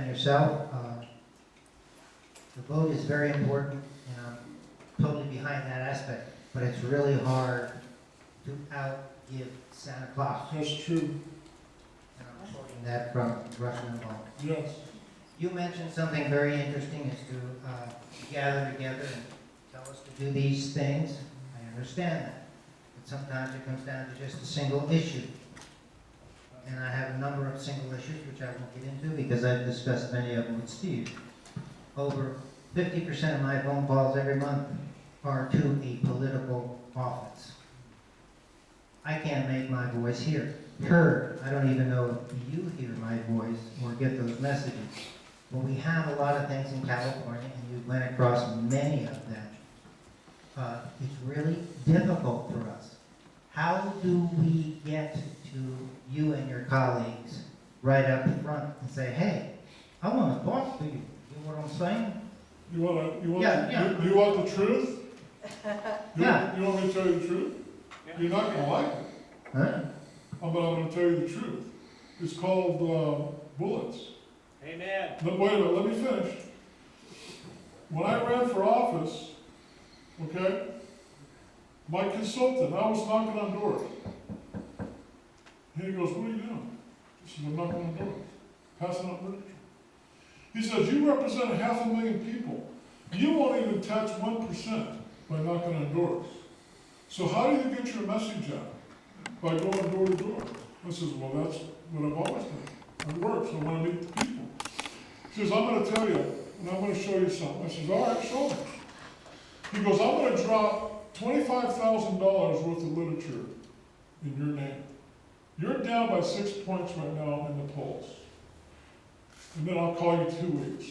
yourself. The vote is very important, and I'm totally behind that aspect, but it's really hard to outgive Santa Claus. That's true. And I'm quoting that from Rush Limbaugh. Yes. You mentioned something very interesting, is to gather together and tell us to do these things. I understand that. But sometimes it comes down to just a single issue. And I have a number of single issues, which I won't get into because I've discussed many of them with Steve. Over 50% of my phone calls every month are to a political office. I can't make my voice heard. I don't even know if you hear my voice or get those messages. But we have a lot of things in California, and you went across many of them. It's really difficult for us. How do we get to you and your colleagues right up front and say, hey, I want to talk to you. You know what I'm saying? You want Yeah. you want the truth? Yeah. You want me to tell you the truth? You're not gonna like it. Huh? But I'm gonna tell you the truth. It's called bullets. Amen. But wait a minute, let me finish. When I ran for office, okay, my consultant, I was knocking on doors. And he goes, what are you doing? I said, I'm knocking on doors, passing out literature. He says, you represent 500,000 people. You won't even touch 1% by knocking on doors. So how do you get your message out? By going door to door. I says, well, that's what I've always done. It works. I want to meet the people. He says, I'm going to tell you, and I'm going to show you something. I says, all right, show me. He goes, I'm going to drop $25,000 worth of literature in your name. You're down by 6 points right now in the polls. And then I'll call you 2 weeks.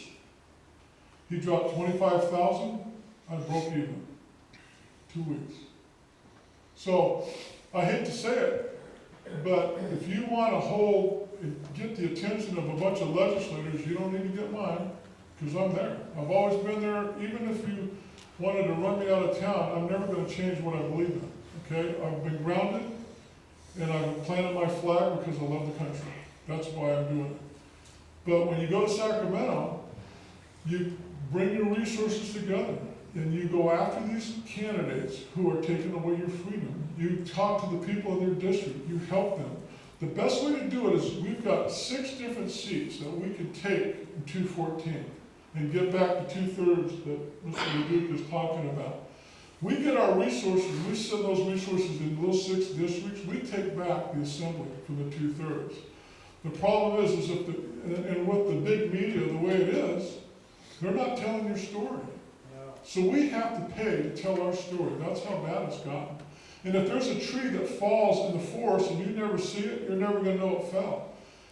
He dropped 25,000, I broke even. 2 weeks. So, I hate to say it, but if you want to hold and get the attention of a bunch of legislators, you don't need to get mine, because I'm there. I've always been there. Even if you wanted to run me out of town, I'm never going to change what I believe in. Okay? I've been grounded, and I've planted my flag because I love the country. That's why I'm doing it. But when you go to Sacramento, you bring your resources together, and you go after these candidates who are taking away your freedom. You talk to the people in your district. You help them. The best way to do it is we've got 6 different seats that we could take in 214 and get back to 2/3 that Mr. Leduc is talking about. We get our resources, we send those resources in those 6 districts, we take back the assembly from the 2/3. The problem is if and with the big media the way it is, they're not telling your story. So we have to pay to tell our story. That's how bad it's gotten. And if there's a tree that falls in the forest and you never see it, you're never going to know it fell.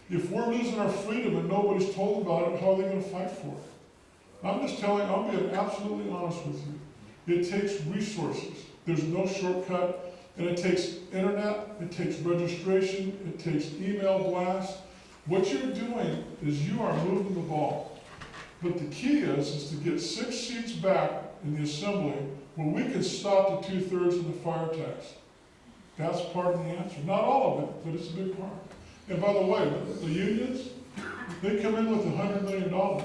If we're losing our freedom and nobody's told about it, how are they going to fight for it? I'm just telling you, I'm being absolutely honest with you. It takes resources. There's no shortcut. And it takes internet, it takes registration, it takes email blasts. What you're doing is you are moving the ball. But the key is to get 6 seats back in the assembly where we can stop the 2/3 of the fire tax. That's part of the answer. Not all of it, but it's a big part. And by the way, the unions, they come in with $100 million.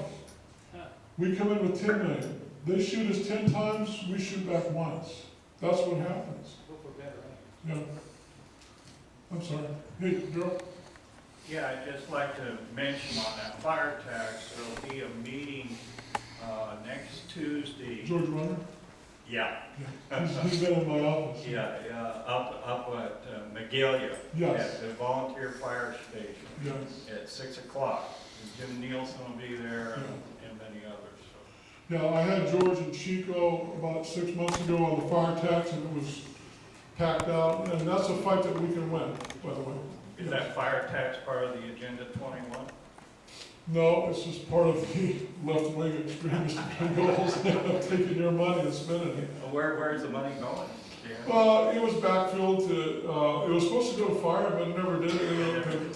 We come in with $10 million. They shoot us 10 times, we shoot back once. That's what happens. Yeah. I'm sorry. Hey, Darrell? Yeah, I'd just like to mention on that fire tax, there'll be a meeting next Tuesday. George Runner? Yeah. He's been in my office. Yeah, up at Magalia. Yes. At the volunteer fire station. Yes. At 6 o'clock. Jim Nielsen will be there and many others. So. Yeah, I had George and Chico about 6 months ago on the fire tax, and it was packed out, and that's a fight that we can win, by the way. Is that fire tax part of the Agenda 21? No, it's just part of the left-wing extremist goals, taking your money and spending it. Where's the money going? It was backfilled to, it was supposed to go to fire, but it never did,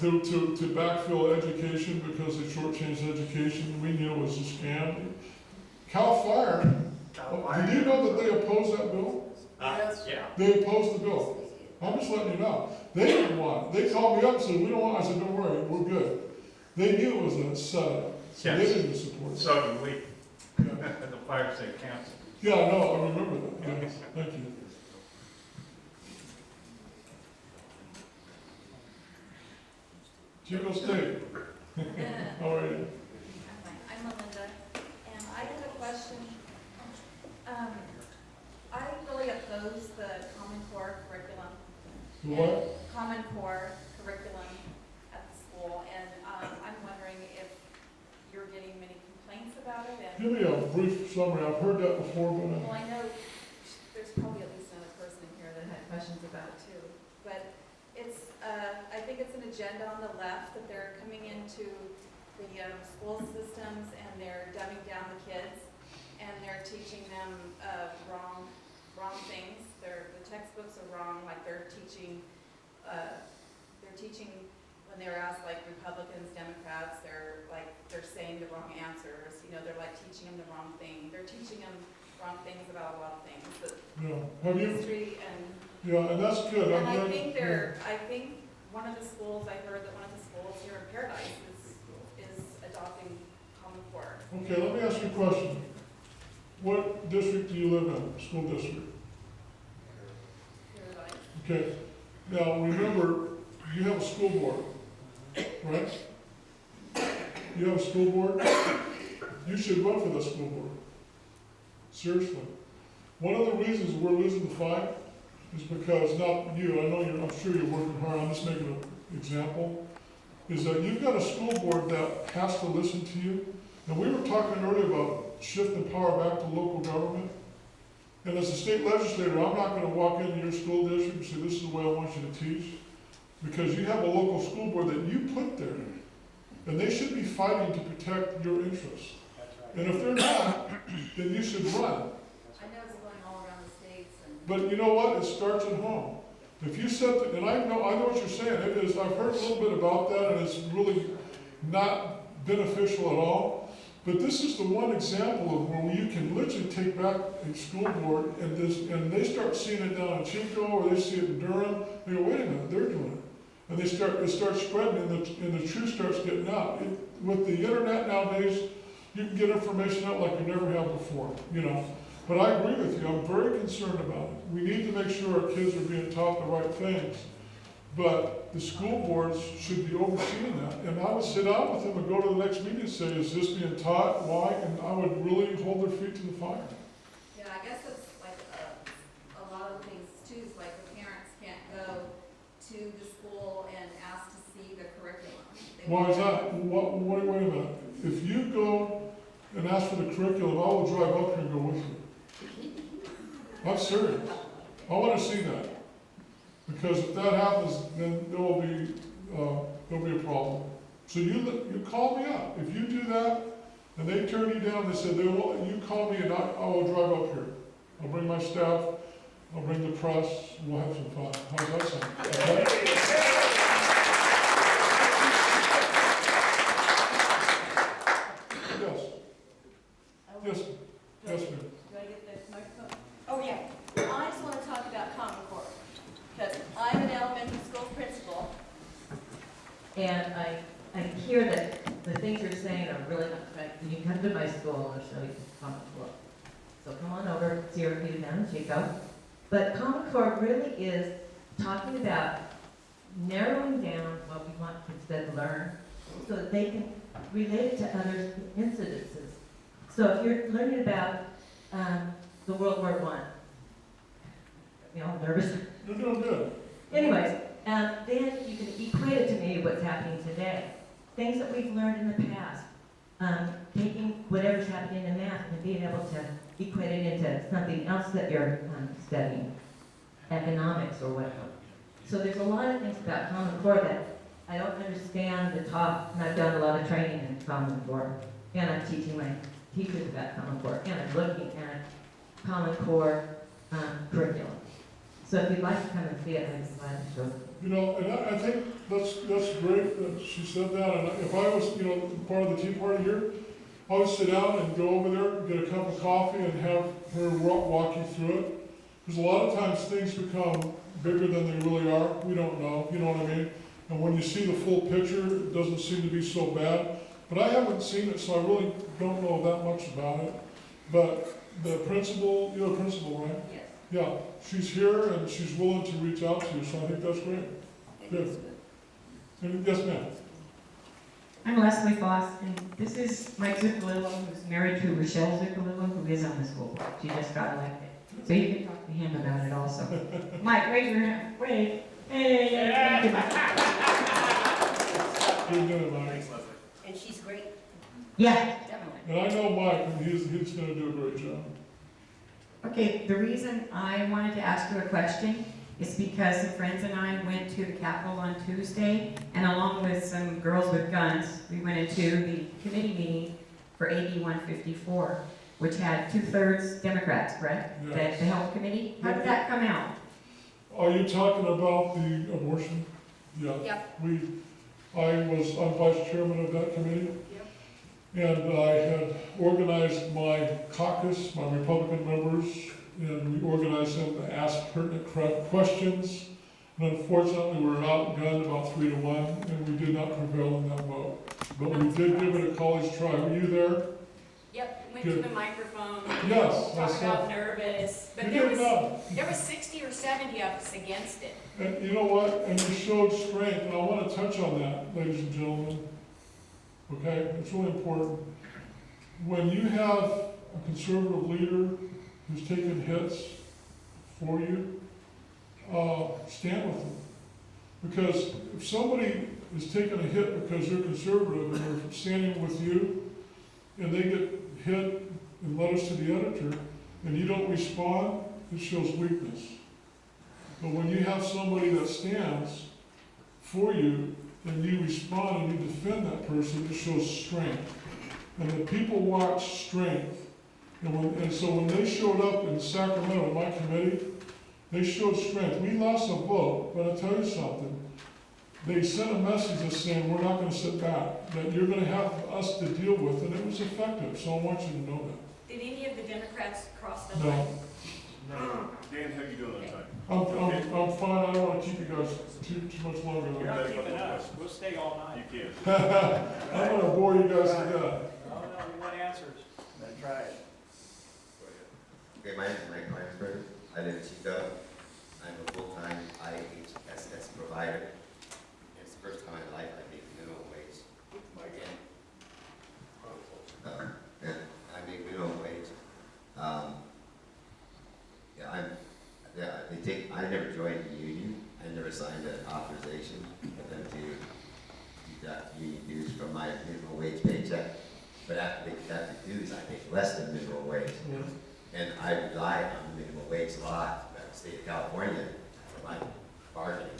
to backfill education because they shortchanged education. We knew it was a scam. Cal Fire, did you know that they opposed that bill? Yes. Yeah. They opposed the bill. I'm just letting you know. They didn't want it. They called me up and said, we don't want it. I said, don't worry, we're good. They knew it was a setup. so they Yes. didn't support it. So do we, Yeah, the Fire State Council. yeah, no, I remember that, yes, thank you. Chico State, how are you? I'm Melinda, and I have a question. I really oppose the Common Core curriculum. The what? Common Core curriculum at the school, and I'm wondering if you're getting many complaints about it, and, Give me a brief summary, I've heard that before, well, but I know there's probably at least another person in here that had questions about it too. But it's, I think it's an agenda on the left that they're coming into the school systems and they're dumbing down the kids and they're teaching them wrong things. The textbooks are wrong, like they're teaching when they're asked like Republicans, Democrats, they're saying the wrong answers. You know, they're like teaching them the wrong thing. They're teaching them wrong things about a lot of things, but yeah, have you, history and. yeah, and that's good. And I'm I glad- think yeah. I think one of the schools, I heard that one of the schools here in Paradise is adopting Common Core. Okay, let me ask you a question. What district do you live in, school district? Paradise. Okay, now remember, you have a school board, right? You have a school board? You should vote for the school board. Seriously. One of the reasons we're losing the fight is because, not you, I know you're, I'm sure you're working hard, I'm just making an example, is that you've got a school board that has to listen to you. And we were talking earlier about shifting power back to local government. And as a state legislator, I'm not gonna walk into your school district and say, this is the way I want you to teach. Because you have a local school board that you put there. And they should be fighting to protect your interests. And if they're not, then you should run. I know it's going all around the states and. But you know what? It starts at home. If you set the, and I know what you're saying. It is, I've heard a little bit about that and it's really not beneficial at all. But this is the one example of where you can literally take back a school board and they start seeing it down in Chico or they see it in Durham. They go, wait a minute, they're doing it. And it starts spreading and the truth starts getting out. With the internet nowadays, you can get information out like you never have before, you know. But I agree with you, I'm very concerned about it. We need to make sure our kids are being taught the right things. But the school boards should be overseeing that. And I would sit down with them and go to the next meeting and say, is this being taught? Why? And I would really hold their feet to the fire. Yeah, I guess it's like a lot of things too, is like the parents can't go to the school and ask to see the curriculum. They Why is won't- that? Wait a minute. If you go and ask for the curriculum, I will drive up here and go with you. I'm serious. I want to see that. Because if that happens, then there'll be a problem. So you call me up. If you do that, and they turn you down, they said, you call me and I will drive up here. I'll bring my staff, I'll bring the press, we'll have some fun. How's that sound? Okay? Yes, yes, yes, ma'am. Do I get the microphone? Oh, yeah. I just want to talk about Common Core, because I'm an elementary school principal, and I hear that the things you're saying are really not right. You come to my school, and I'll show you Common Core. So come on over, see our view down in Chico. But Common Core really is talking about narrowing down what we want kids to learn, so that they can relate it to other incidences. So if you're learning about the World War I, you know, nervous. You're doing good. Anyways, then you can equate it to maybe what's happening today. Things that we've learned in the past. Taking whatever's happening in math and being able to equate it into something else that you're studying, economics or whatever. So there's a lot of things about Common Core that I don't understand the talk, and I've done a lot of training in Common Core, and I'm teaching my teachers about Common Core, and I'm looking at Common Core curriculum. So if you'd like to come and see it, I'd be glad to show you. You know, and I think that's great that she said that, and if I was, you know, part of the Tea Party here, I would sit down and go over there, get a cup of coffee, and have her walk you through it. Because a lot of times things become bigger than they really are. We don't know, you know what I mean? And when you see the full picture, it doesn't seem to be so bad. But I haven't seen it, so I really don't know that much about it. But the principal, you're a principal, right? Yes. Yeah, she's here and she's willing to reach out to you, so I think that's great. Good. Yes, ma'am. I'm Leslie Foss, and this is Mike Zuccolillo, who's married to Rochelle Zuccolillo, who is on the school board. She just got elected. So you can talk to him about it also. Mike, raise your hand. Wave. Hey, thank you, Mike. Good doing, Mike. And she's great. Yeah. Definitely. And I know Mike, and he's gonna do a great job. Okay, the reason I wanted to ask you a question is because some friends and I went to the Capitol on Tuesday, and along with some girls with guns, we went into the committee meeting for AB 154, which had 2/3 Democrats, correct? Yes. The health committee? How did that come out? Are you talking about the abortion? Yeah. Yep. I'm vice chairman of that committee. Yep. And I had organized my caucus, my Republican members, and we organized them to ask pertinent questions. And unfortunately, we were outgunned about 3-1, and we did not prevail in that vote. But we did give it a college try. Were you there? Yep, went Good. to the microphone, Yes, I talked saw. about nervous, but You there did was, not. there was 60 or 70 of us against it. And you know what? And you showed strength, and I want to touch on that, ladies and gentlemen. Okay, it's really important. When you have a conservative leader who's taken hits for you, stand with them. Because if somebody is taking a hit because they're conservative and they're standing with you, and they get hit and letters to the editor, and you don't respond, it shows weakness. But when you have somebody that stands for you, and you respond and you defend that person, it shows strength. And the people watch strength. And so when they showed up in Sacramento, my committee, they showed strength. We lost a vote, but I'll tell you something. They sent a message that's saying, we're not gonna sit back, that you're gonna have us to deal with, and it was effective, so I want you to know that. Did any of the Democrats cross the No. line? Dan, how you doing tonight? I'm fine, I don't wanna keep you guys too much longer than You're that. not keeping us, we'll stay all night. You can. I'm gonna bore you guys to death. No, we want answers. That's right. Okay, my name is Mike Kleinsberg. I live in Chico. I'm a full-time IHSS provider. It's the first time in my life I make minimum wage. And I make minimum wage. I never joined the union. I never signed an authorization for them to deduct union dues from my minimum wage paycheck. But after they deduct the dues, I make less than minimum wage. And I rely on the minimum wage law of the state of California for my bargaining.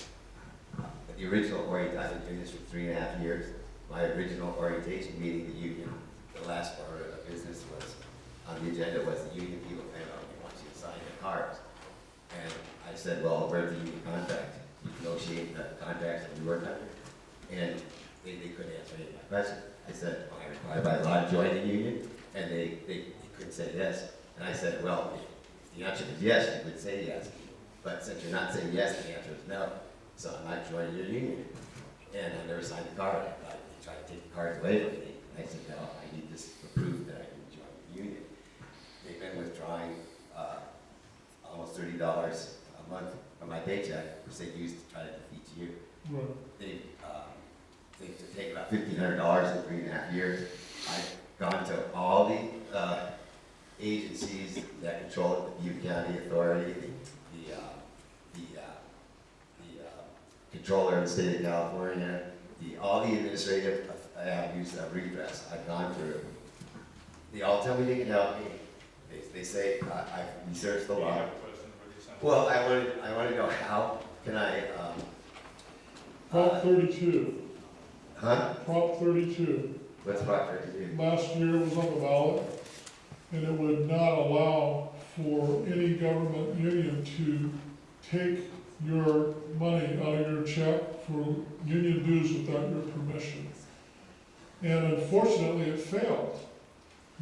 But the original orientation, I've been doing this for 3.5 years. My original orientation meeting, the union, the last part of the business was, on the agenda was the union people came out and they want you to sign the cards. And I said, well, where's the union contract? You negotiate the contracts that we work under. And they couldn't answer any of my questions. I said, well, I require by law to join the union, and they couldn't say yes. And I said, well, if the answer is yes, you could say yes. But since you're not saying yes, the answer is no. So I'm not joining your union. And I never signed the card. I thought they tried to take the cards away from me. And I said, no, I need this to prove that I can join the union. They've been withdrawing almost $30 a month from my paycheck, which they used to try to defeat you. Right. They've taken about $1,500 in 3.5 years. I've gone to all the agencies that control it, the Butte County Authority, the controller in the state of California, all the administrative avenues of redress. I've gone through. They all tell me they can help me. They say I've researched the Do you law. have a question for your son? Well, I want to know how can I? Prop 32, Huh? Prop 32. What's Prop 32? Last year was on the ballot, and it would not allow for any government union to take your money out of your check for union dues without your permission. And unfortunately, it failed.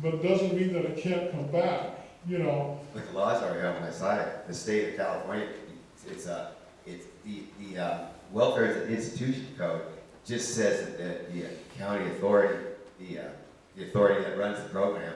But it doesn't mean that it can't come back, you know. But the laws are on my side. The state of California, it's the Welfare as an Institution Code just says that the county authority the authority that runs the program